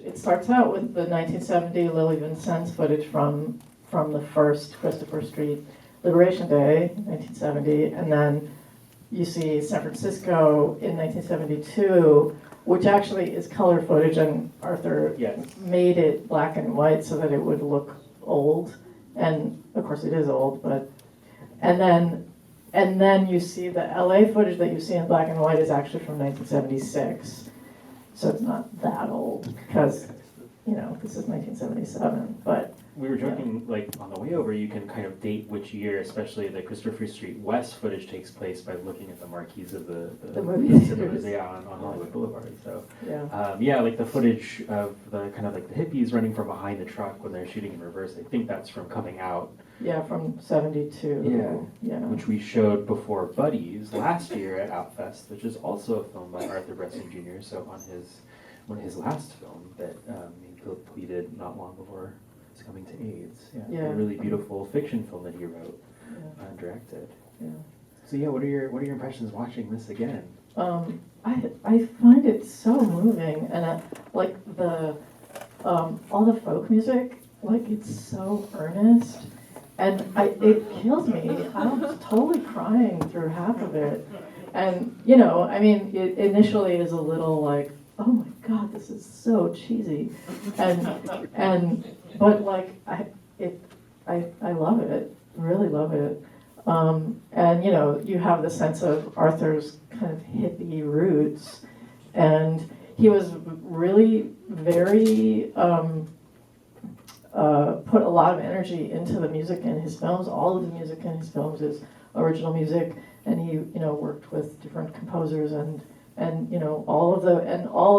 It starts out with the 1970 Lily Vincennes footage from the first Christopher Street Liberation Day, 1970, and then you see San Francisco in 1972, which actually is color footage, and Arthur made it black and white so that it would look old, and of course it is old, but and then you see the LA footage that you see in black and white is actually from 1976. So it's not that old because, this is 1977, but. We were joking, like, on the way over, you can kind of date which year, especially the Christopher Street West footage takes place by looking at the marquees of the cinemas, on Hollywood Boulevard. So, like the footage of the kind of like the hippies running from behind the truck when they're shooting in reverse, I think that's from Coming Out. Yeah, from 72. Yeah. Which we showed before Buddies last year at Outfest, which is also a film by Arthur Bressan Jr., so on one of his last film that he completed not long before coming to AIDS. A really beautiful fiction film that he wrote and directed. So what are your impressions watching this again? I find it so moving, and like the all the folk music, like it's so earnest, and it kills me. I was totally crying through half of it, and it initially is a little like, oh my God, this is so cheesy, but like I love it, really love it, and you have the sense of Arthur's kind of hippie roots, and he was really very put a lot of energy into the music in his films. All of the music in his films is original music, and he worked with different composers and all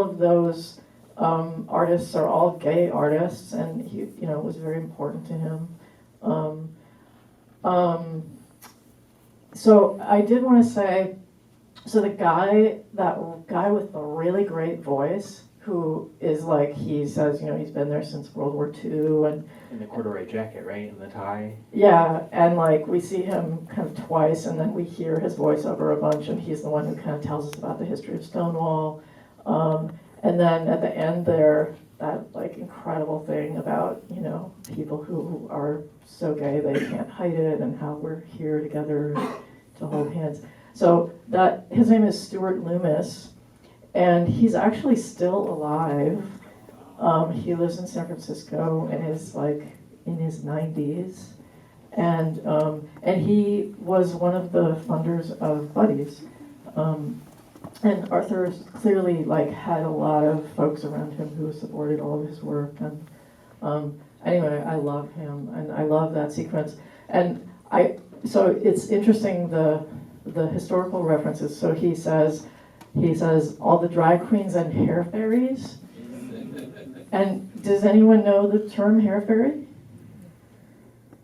of those artists are all gay artists, and he it was very important to him. So I did want to say, so that guy with the really great voice, who is like, he says, he's been there since World War II, and in the corduroy jacket, right, and the tie. Yeah, and like we see him kind of twice, and then we hear his voiceover a bunch, and he's the one who kind of tells us about the history of Stonewall. And then at the end there, that like incredible thing about people who are so gay they can't hide it, and how we're here together to hold hands. So that his name is Stuart Loomis, and he's actually still alive. He lives in San Francisco and is like in his 90s, and he was one of the funders of Buddies. And Arthur clearly like had a lot of folks around him who supported all of his work, and anyway, I love him, and I love that sequence. And so it's interesting, the historical references. So he says all the drag queens and hair fairies. And does anyone know the term hair fairy?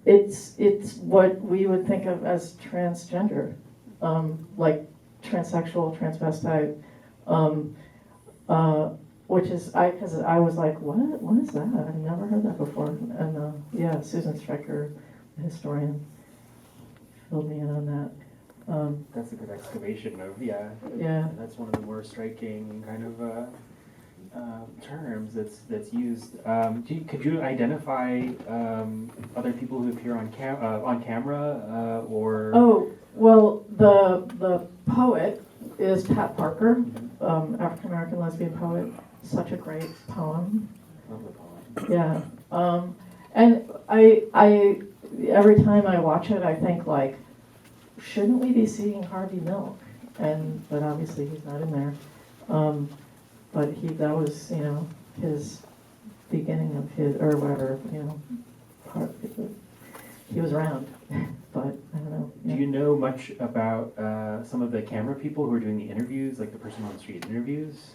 It's what we would think of as transgender, like transsexual, transvestite, which is because I was like, what is that? I've never heard that before. And Susan Stryker, the historian, filled me in on that. That's a good excavation of That's one of the more striking kind of terms that's used. Could you identify other people who appear on camera or? Oh well, the poet is Pat Parker, African American lesbian poet. Such a great poem. Love the poem. Yeah, and I every time I watch it, I think like, shouldn't we be seeing Harvey Milk? But obviously he's not in there. But that was, his beginning of his, or whatever, he was around, but I don't know. Yeah. Do you know much about some of the camera people who are doing the interviews, like the person on the street interviews?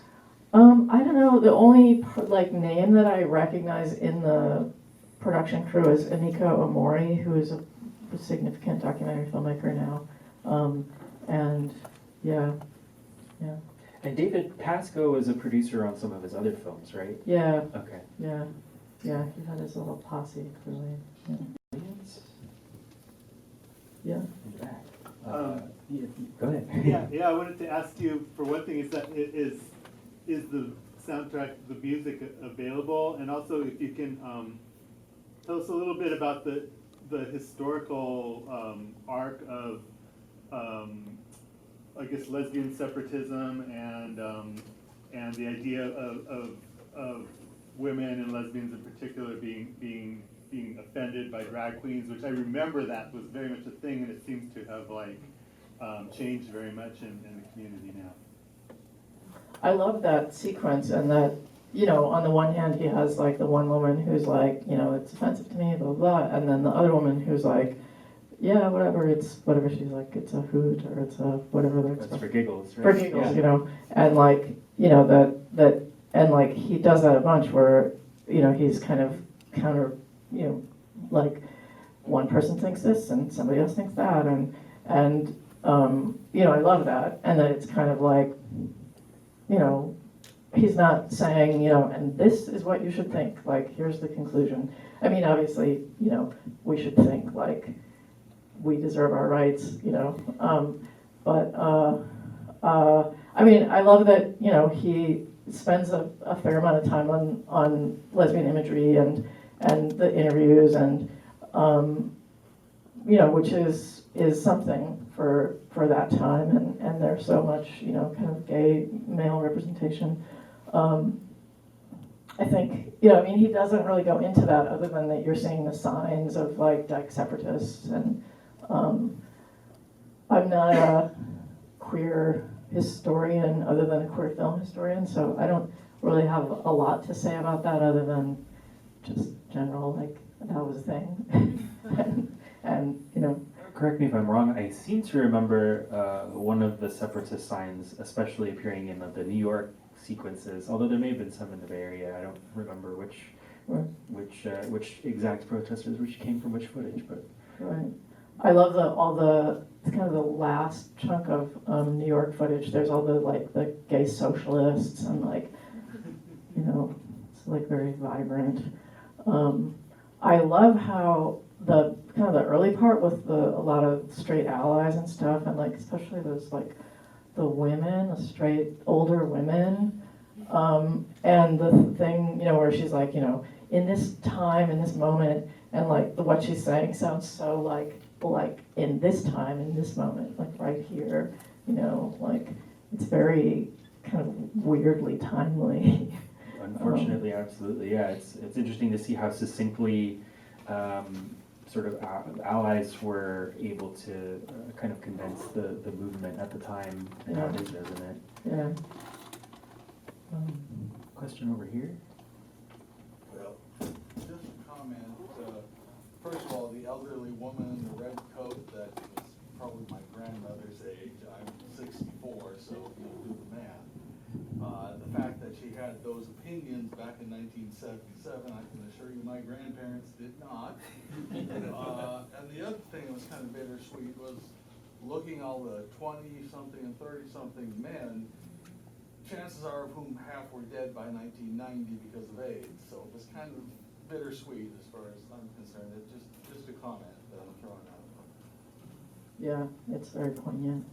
I don't know. The only name that I recognize in the production crew is Emiko Omori, who is a significant documentary filmmaker now, and yeah. And David Pascoe is a producer on some of his other films, right? Yeah. Okay. Yeah. He had his little posse, clearly. Yeah. Go ahead. Yeah. I wanted to ask you, for one thing, is the soundtrack, the music available, and also if you can tell us a little bit about the historical arc of, I guess, lesbian separatism and the idea of women and lesbians in particular being offended by drag queens, which I remember that was very much a thing, and it seems to have like changed very much in the community now. I love that sequence, and that, you know, on the one hand, he has like the one woman who's like, you know, it's offensive to me, blah, blah, blah, and then the other woman who's like, yeah, whatever, it's whatever, she's like, it's a hoot, or it's a whatever the That's for giggles, right? for giggles, you know, and like, you know, that, and like, he does that a bunch where, you know, he's kind of counter, you know, like, one person thinks this, and somebody else thinks that, and you know, I love that, and then it's kind of like, you know, he's not saying, you know, and this is what you should think, like, here's the conclusion. I mean, obviously, you know, we should think, like, we deserve our rights, you know, but I mean, I love that, you know, he spends a fair amount of time on lesbian imagery and the interviews, and, you know, which is something for that time, and there's so much, you know, kind of gay male representation. I think, you know, I mean, he doesn't really go into that other than that you're seeing the signs of like dyke separatists, and I'm not a queer historian other than a queer film historian, so I don't really have a lot to say about that other than just general, like, that was a thing. and you know, Correct me if I'm wrong, I seem to remember one of the separatist signs especially appearing in the New York sequences, although there may have been some in the Bay Area. I don't remember which exact protesters which came from which footage, but right. I love all the kind of the last chunk of New York footage. There's all the like the gay socialists and like, you know, it's like very vibrant. I love how the kind of the early part with a lot of straight allies and stuff, and like especially those like the women, the straight older women, and the thing, you know, where she's like, you know, in this time, in this moment, and like what she's saying sounds so like in this time, in this moment, like right here, you know, like it's very kind of weirdly timely. unfortunately, absolutely, yeah. It's interesting to see how succinctly sort of allies were able to kind of condense the movement at the time and how it is resonant. Yeah. Question over here. Well, just a comment. First of all, the elderly woman in the red coat, that was probably my grandmother's age. I'm 64, so you'll do the math. The fact that she had those opinions back in 1977, I can assure you my grandparents did not. And the other thing that was kind of bittersweet was looking all the 20-something and 30-something men, chances are of whom half were dead by 1990 because of AIDS. So it was kind of bittersweet as far as I'm concerned. It's just a comment that I'm throwing out. Yeah, it's very poignant.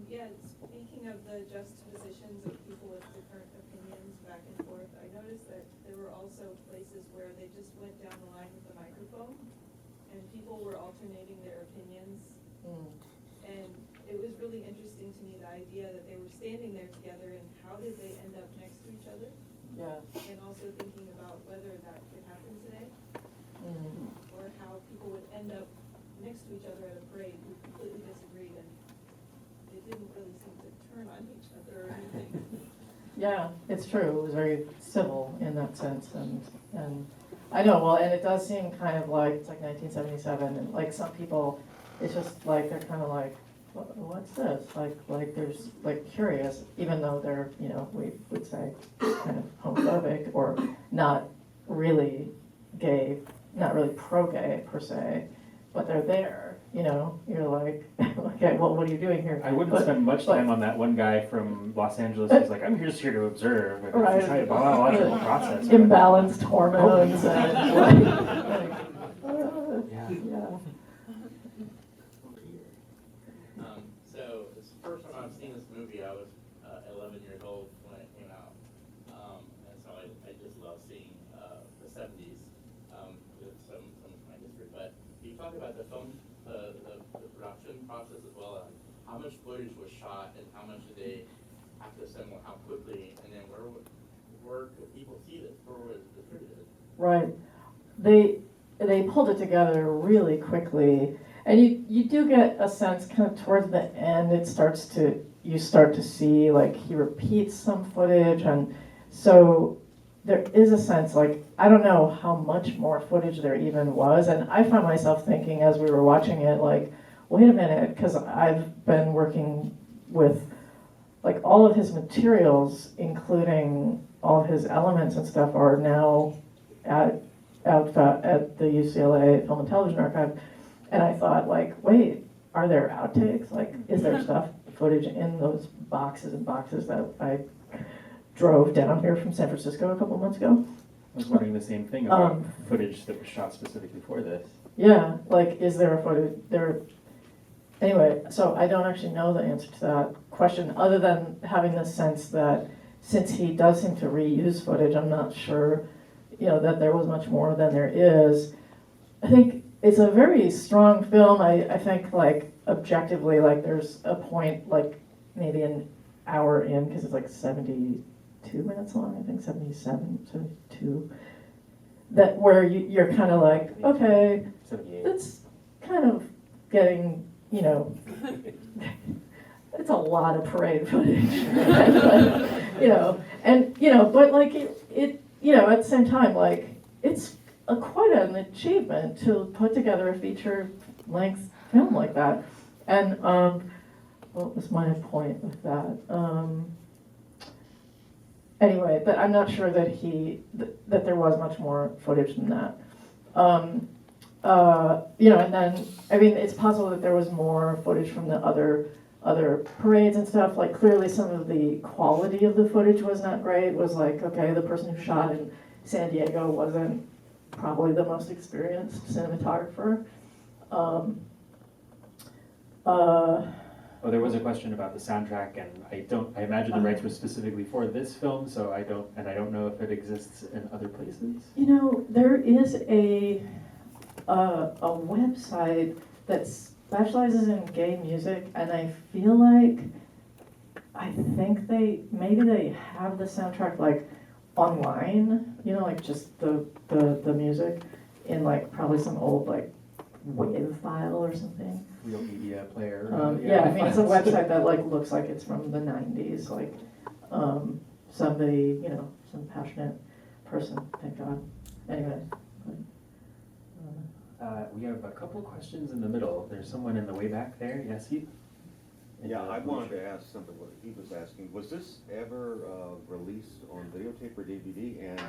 Yeah, speaking of the juxtapositions of people with different opinions back and forth, I noticed that there were also places where they just went down the line with the microphone, and people were alternating their opinions. And it was really interesting to me, the idea that they were standing there together, and how did they end up next to each other? Yeah. And also thinking about whether that could happen today, or how people would end up next to each other at a parade who completely disagreed, and they didn't really seem to turn on each other or anything. Yeah, it's true. It was very civil in that sense, and I know. Well, and it does seem kind of like it's like 1977, and like some people, it's just like they're kind of like, what's this? Like there's like curious, even though they're, you know, we would say kind of homophobic or not really gay, not really pro-gay per se, but they're there. You know, you're like, okay, well, what are you doing here? I wouldn't spend much time on that one guy from Los Angeles who's like, I'm just here to observe. Like, right. It's a biological process. Imbalanced hormones and like Yeah. yeah. I was 11 years old when it came out, and so I just love seeing the 70s with some of my history. But you talk about the film, the production process as well. How much footage was shot, and how much did they have to assemble, how quickly, and then where could people see this? Where was it distributed? Right. They pulled it together really quickly, and you do get a sense kind of towards the end you start to see like he repeats some footage, and so there is a sense like I don't know how much more footage there even was, and I found myself thinking as we were watching it like, wait a minute, because I've been working with like all of his materials, including all of his elements and stuff, are now at the UCLA Film and Television Archive, and I thought like, wait, are there outtakes? Like, is there footage in those boxes and boxes that I drove down here from San Francisco a couple months ago? I was wondering the same thing about footage that was shot specifically for this. Yeah, like, is there a footage there? Anyway, so I don't actually know the answer to that question, other than having the sense that since he does seem to reuse footage, I'm not sure, that there was much more than there is. I think it's a very strong film. I think, like, objectively, like, there's a point, like, maybe an hour in, because it's like 72 minutes long, I think, 77, 72, that where you're kind of like, okay, 78. it's kind of getting, it's a lot of parade footage, but like it at the same time, like it's quite an achievement to put together a feature-length film like that. And what was my point with that? Anyway, but I'm not sure that that there was much more footage than that. And then, I mean, it's possible that there was more footage from the other parades and stuff. Like, clearly some of the quality of the footage was not great. It was like, okay, the person who shot in San Diego wasn't probably the most experienced cinematographer. There was a question about the soundtrack, and I imagine the rights were specifically for this film, so I don't know if it exists in other places. There is a website that specializes in gay music, and I feel like I think they have the soundtrack like online, like just the music in like probably some old like WAV file or something. Real media player. Yeah, I mean it's a website that like looks like it's from the 90s, like somebody, some passionate person, thank God. Anyway. We have a couple questions in the middle. There's someone in the way back there. Yes, he? Yeah, I wanted to ask something what he was asking. Was this ever released on videotape or DVD? And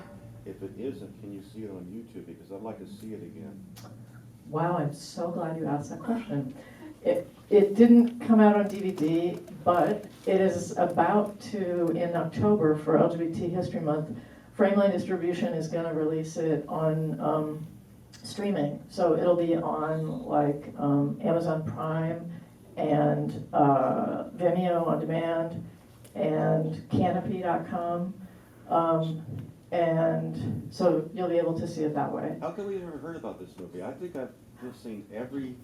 if it isn't, can you see it on YouTube? Because I'd like to see it again. Wow, I'm so glad you asked that question. It didn't come out on DVD, but it is about to, in October for LGBT History Month, Frameline Distribution is going to release it on streaming. So it'll be on like Amazon Prime and Vimeo on demand and Canopy.com. And so you'll be able to see it that way. How come we never heard about this movie? I think I've just seen every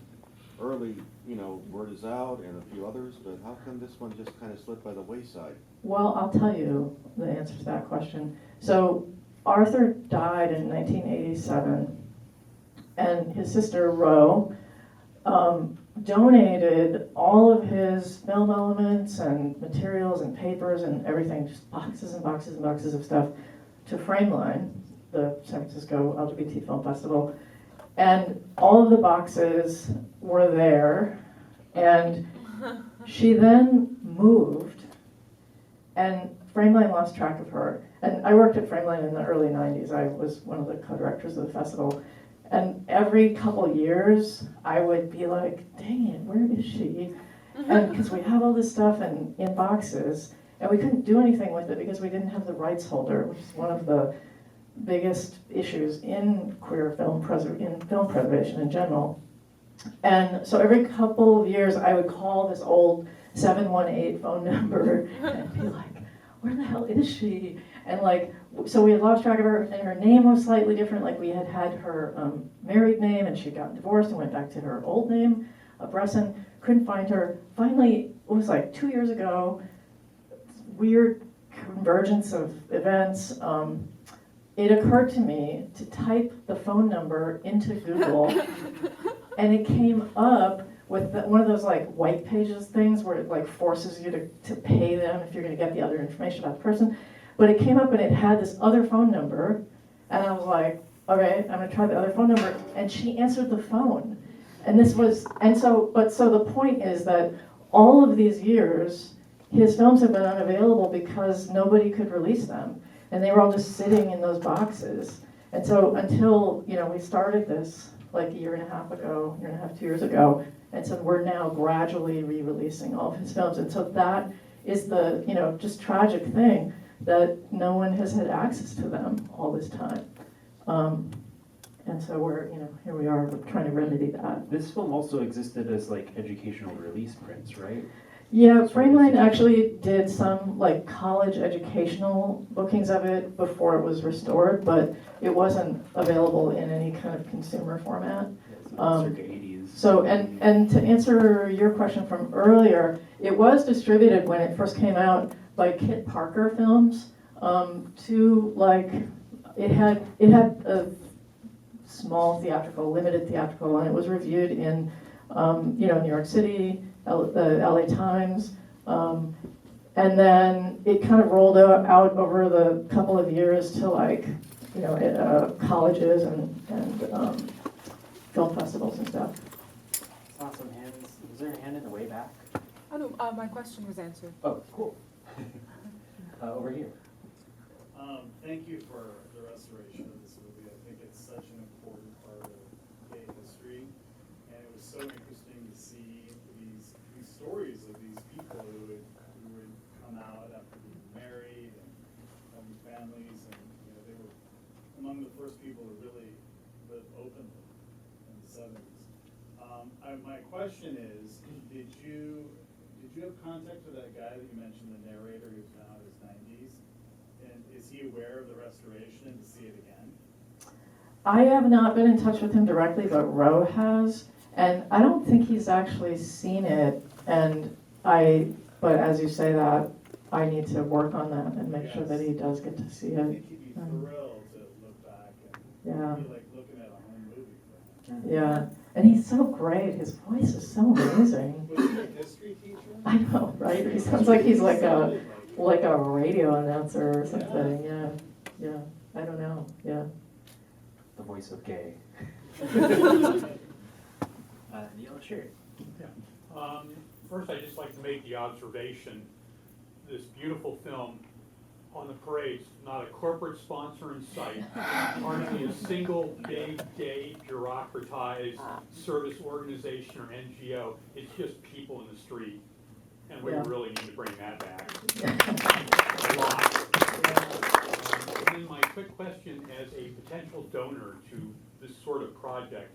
early, Word Is Out and a few others, but how come this one just kind of slipped by the wayside? Well, I'll tell you the answer to that question. So Arthur died in 1987, and his sister Ro donated all of his film elements and materials and papers and everything, just boxes and boxes and boxes of stuff, to Frameline, the San Francisco LGBT Film Festival. And all of the boxes were there, and she then moved, and Frameline lost track of her. And I worked at Frameline in the early 90s. I was one of the co-directors of the festival. And every couple years, I would be like, dang it, where is she? And because we have all this stuff in boxes, and we couldn't do anything with it because we didn't have the rights holder, which is one of the biggest issues in queer film preservation in general. And so every couple of years, I would call this old 718 phone number and be like, where the hell is she? And like, so we had lost track of her, and her name was slightly different. Like we had her married name, and she got divorced and went back to her old name, Bressan. Couldn't find her. Finally, it was like 2 years ago, weird convergence of events. It occurred to me to type the phone number into Google, and it came up with one of those like white pages things where it like forces you to pay them if you're going to get the other information about the person. But it came up and it had this other phone number, and I was like, okay, I'm going to try the other phone number, and she answered the phone. And so the point is that all of these years, his films have been unavailable because nobody could release them. And they were all just sitting in those boxes. And so until, we started this like a year and a half, 2 years ago, and so we're now gradually re-releasing all of his films. And so that is the, just tragic thing that no one has had access to them all this time. And so we're, here we are, we're trying to remedy that. This film also existed as like educational release prints, right? Yeah, Frameline actually did some like college educational bookings of it before it was restored, but it wasn't available in any kind of consumer format. Circa 80s. So, and to answer your question from earlier, it was distributed when it first came out by Kit Parker Films. To like, it had a small theatrical, limited theatrical, and it was reviewed in, New York City, the LA Times, and then it kind of rolled out over the couple of years to like, colleges and film festivals and stuff. Saw some hands. Was there a hand in the way back? Oh no, my question was answered. Oh, cool. Over here. Thank you for the restoration of this movie. I think it's such an important part of gay history, and it was so interesting to see these stories of these people who would come out after being married and having families, and they were among the first people to really live openly in the 70s. My question is, did you have contact with that guy that you mentioned, the narrator, who's now in his 90s? And is he aware of the restoration and to see it again? I have not been in touch with him directly, but Ro has, and I don't think he's actually seen it. But as you say that, I need to work on that and make sure that he does get to see I it. think he'd be thrilled to look back and Yeah. be like looking at a home movie for him. Yeah, and he's so great. His voice is so amazing. Was he a history teacher? I know, right? He sounds like he's like a radio announcer or something. Yeah. I don't know. Yeah. The voice of gay. Yellow shirt. First, I'd just like to make the observation, this beautiful film on the parades, not a corporate sponsor in sight, hardly a single big gay bureaucratized service organization or NGO. It's just people in the street, and we really need to bring that back. A lot. And then my quick question as a potential donor to this sort of project,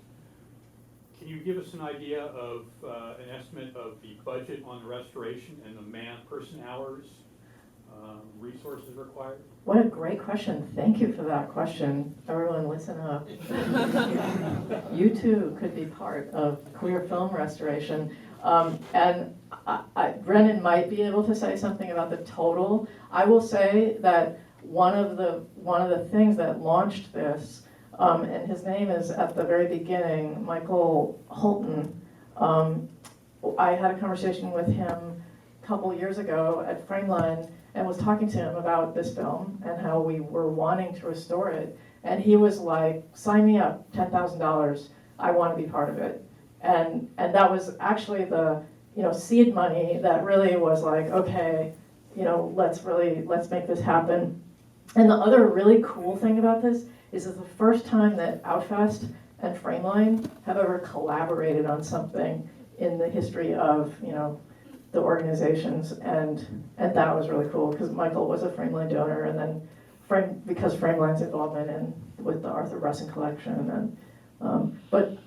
can you give us an idea of an estimate of the budget on the restoration and the person hours, resources required? What a great question. Thank you for that question. Everyone listen up. You too could be part of queer film restoration. And Brennan might be able to say something about the total. I will say that one of the things that launched this, and his name is at the very beginning, Michael Holton. I had a conversation with him a couple years ago at Frameline and was talking to him about this film and how we were wanting to restore it. And he was like, sign me up, $10,000, I want to be part of it. And that was actually the seed money that really was like, okay, let's make this happen. And the other really cool thing about this is it's the first time that Outfest and Frameline have ever collaborated on something in the history of the organizations, and that was really cool because Michael was a Frameline donor, and then because Frameline's involvement with the Arthur Bressan collection, and the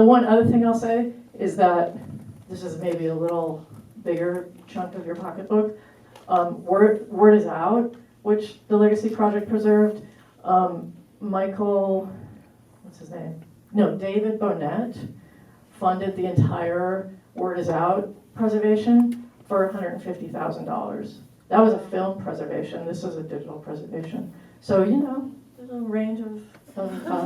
one other thing I'll say is that this is maybe a little bigger chunk of your pocketbook. Word is Out, which the Legacy Project preserved. Michael, what's his name? No, David Bonnet funded the entire Word is Out preservation for $150,000. That was a film preservation. This is a digital preservation. So, there's a range of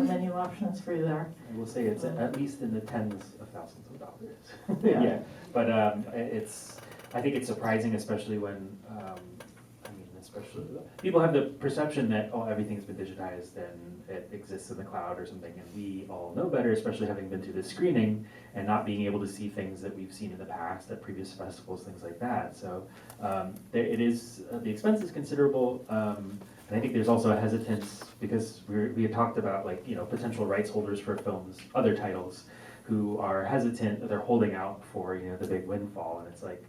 menu options for you there. I will say it's at least in the tens of thousands of dollars. Yeah. But I think it's surprising, especially when, especially people have the perception that, oh, everything's been digitized and it exists in the cloud or something, and we all know better, especially having been through this screening and not being able to see things that we've seen in the past at previous festivals, things like that. So it is, the expense is considerable. And I think there's also a hesitance because we had talked about potential rights holders for films, other titles, who are hesitant, they're holding out for the big windfall, and it's like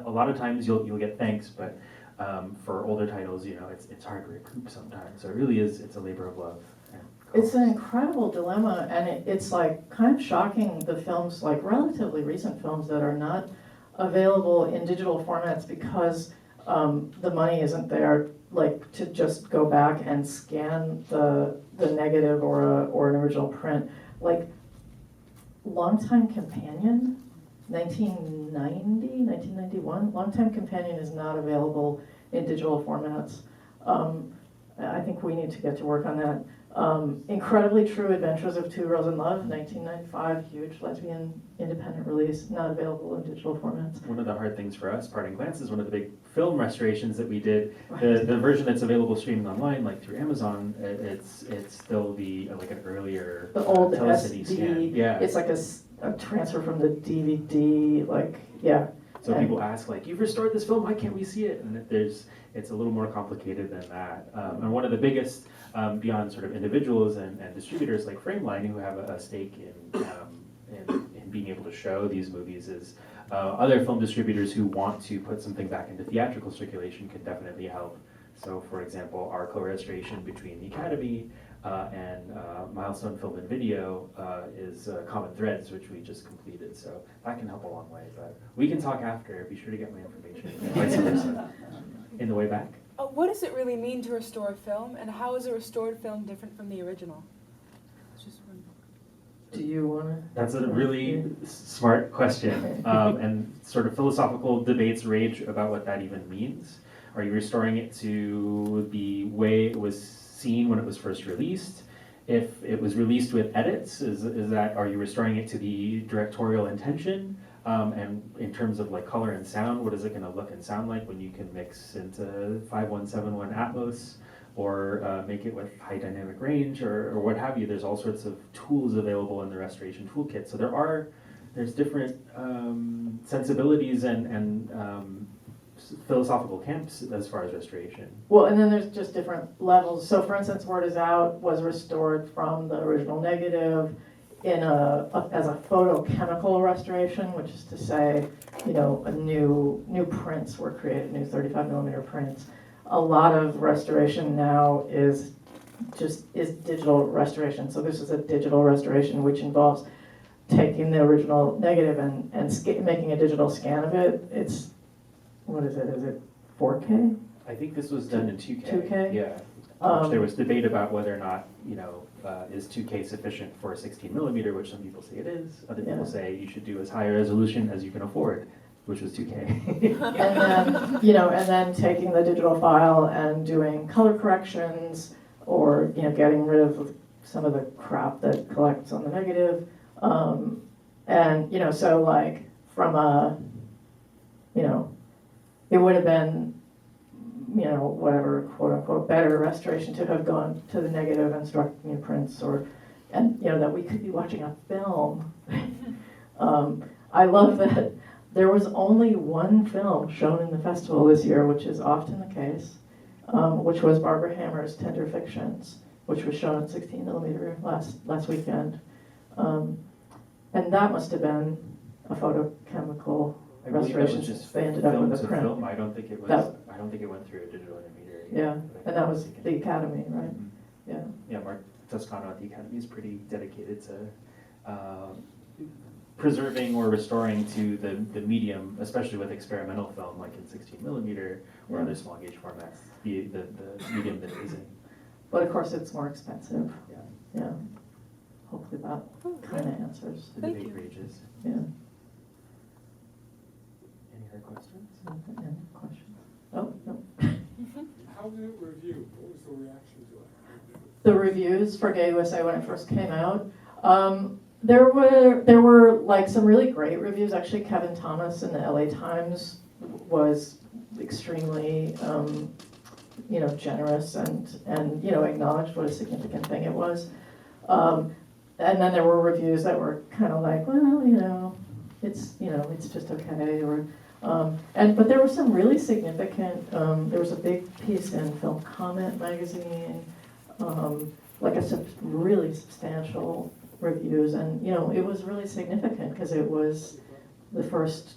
a lot of times you'll get thanks, but for older titles, it's hard to recoup sometimes. So it really is, it's a labor of love. It's an incredible dilemma, and it's like kind of shocking the films, like relatively recent films that are not available in digital formats because the money isn't there, like to just go back and scan the negative or an original print. Like Longtime Companion, 1991, Longtime Companion is not available in digital formats. I think we need to get to work on that. Incredibly True Adventures of Two Girls in Love, 1995, huge lesbian independent release, not available in digital formats. One of the hard things for us, Parting Glance, is one of the big film restorations that we did. The version that's available streaming online, like through Amazon, it's still like an earlier The old Telecity SD, scan. Yeah. it's like a transfer from the DVD, yeah. So people ask, you've restored this film, why can't we see it? And it's a little more complicated than that. And one of the biggest, beyond sort of individuals and distributors like Frameline, who have a stake in being able to show these movies, is other film distributors who want to put something back into theatrical circulation can definitely help. So, for example, our co-restoration between the Academy and Milestone Film and Video is Common Threads, which we just completed. So that can help a long way. But we can talk after. Be sure to get my information. And vice versa. In the way back. What does it really mean to restore a film, and how is a restored film different from the original? It's just one. Do you want to? That's a really smart question. And sort of philosophical debates rage about what that even means. Are you restoring it to the way it was seen when it was first released? If it was released with edits, are you restoring it to the directorial intention? And in terms of color and sound, what is it going to look and sound like when you can mix into 5171 Atmos or make it with high dynamic range or what have you? There's all sorts of tools available in the restoration toolkit. So there's different sensibilities and philosophical camps as far as restoration. Well, and then there's just different levels. So for instance, Word is Out was restored from the original negative as a photochemical restoration, which is to say, new prints were created, new 35mm prints. A lot of restoration now is digital restoration. So this is a digital restoration, which involves taking the original negative and making a digital scan of it. It's, what is it? Is it 4K? I think this was done in 2K. 2K? Yeah. There was debate about whether or not, is 2K sufficient for a 16mm, which some people say it is. Other people say you should do as high a resolution as you can afford, which was 2K. And then taking the digital file and doing color corrections or, getting rid of some of the crap that collects on the negative. So from a, it would have been, whatever, quote unquote, better restoration to have gone to the negative and struck new prints that we could be watching a film. I love that there was only one film shown in the festival this year, which is often the case, which was Barbara Hammer's Tender Fictions, which was shown in 16mm last weekend. And that must have been a photochemical I believe that restoration. was just They ended up film with a to print. film. I don't think it went through a digital intermediary. Yeah, But I and that think was the Academy, right? Mhm. Yeah. Yeah, Mark Toscano at the Academy is pretty dedicated to preserving or restoring to the medium, especially with experimental film like in 16mm or other small gauge formats, the medium that it is in. But of course, it's more expensive. Yeah. Yeah. Hopefully that kind of answers. The Thank debate you. rages. Yeah. Any other questions? Any questions? Oh, no. How did it review? What was the reaction to it? The reviews for Gay USA when it first came out. There were like some really great reviews. Actually, Kevin Thomas in the LA Times was extremely generous and acknowledged what a significant thing it was. And then there were reviews that were kind of like, well, it's just okay, or but there were some really significant. There was a big piece in Film Comment magazine, like really substantial reviews, and it was really significant because it was the first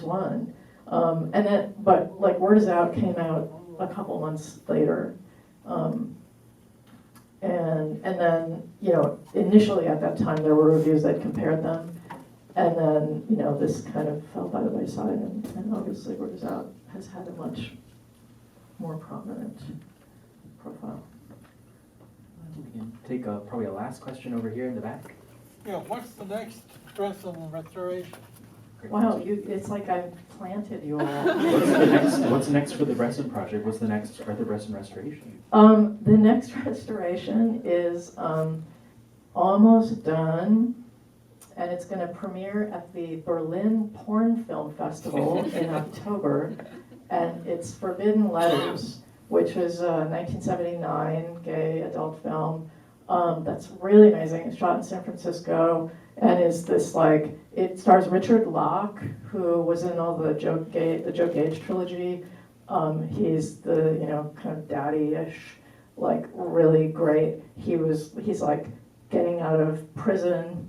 one, and then but like Word Is Out came out a couple months later, and then initially at that time there were reviews that compared them. And then, this kind of fell by the wayside, and obviously Word Is Out has had a much more prominent profile. We can take probably a last question over here in the back. Yeah, what's the next Bressan restoration? Great Wow, question. it's like I've planted you all. What's next for the Bressan project? What's the next Arthur Bressan restoration? The next restoration is almost done. And it's going to premiere at the Berlin Porn Film Festival in October. And it's Forbidden Letters, which was a 1979 gay adult film that's really amazing. It's shot in San Francisco and is this it stars Richard Locke, who was in all the Joe Gage trilogy. He's the kind of daddy-ish, really great. He's like getting out of prison.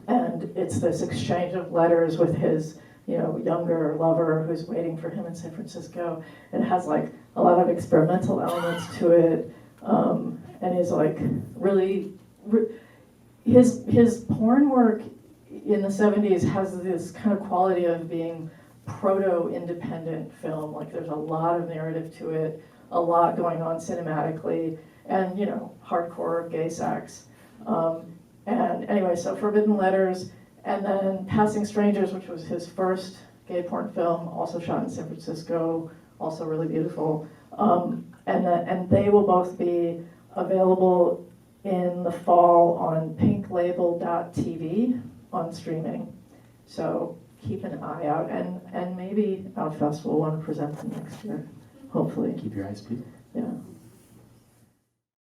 And it's this exchange of letters with his, younger lover who's waiting for him in San Francisco. It has a lot of experimental elements to it, and is really, his porn work in the 70s has this kind of quality of being proto-independent film. There's a lot of narrative to it, a lot going on cinematically, and hardcore gay sex. And anyway, so Forbidden Letters, and then Passing Strangers, which was his first gay porn film, also shot in San Francisco, also really beautiful. And they will both be available in the fall on pinklabel.tv on streaming. So keep an eye out, and maybe Outfest will want to present them next year, hopefully. Keep your eyes peeled. Yeah.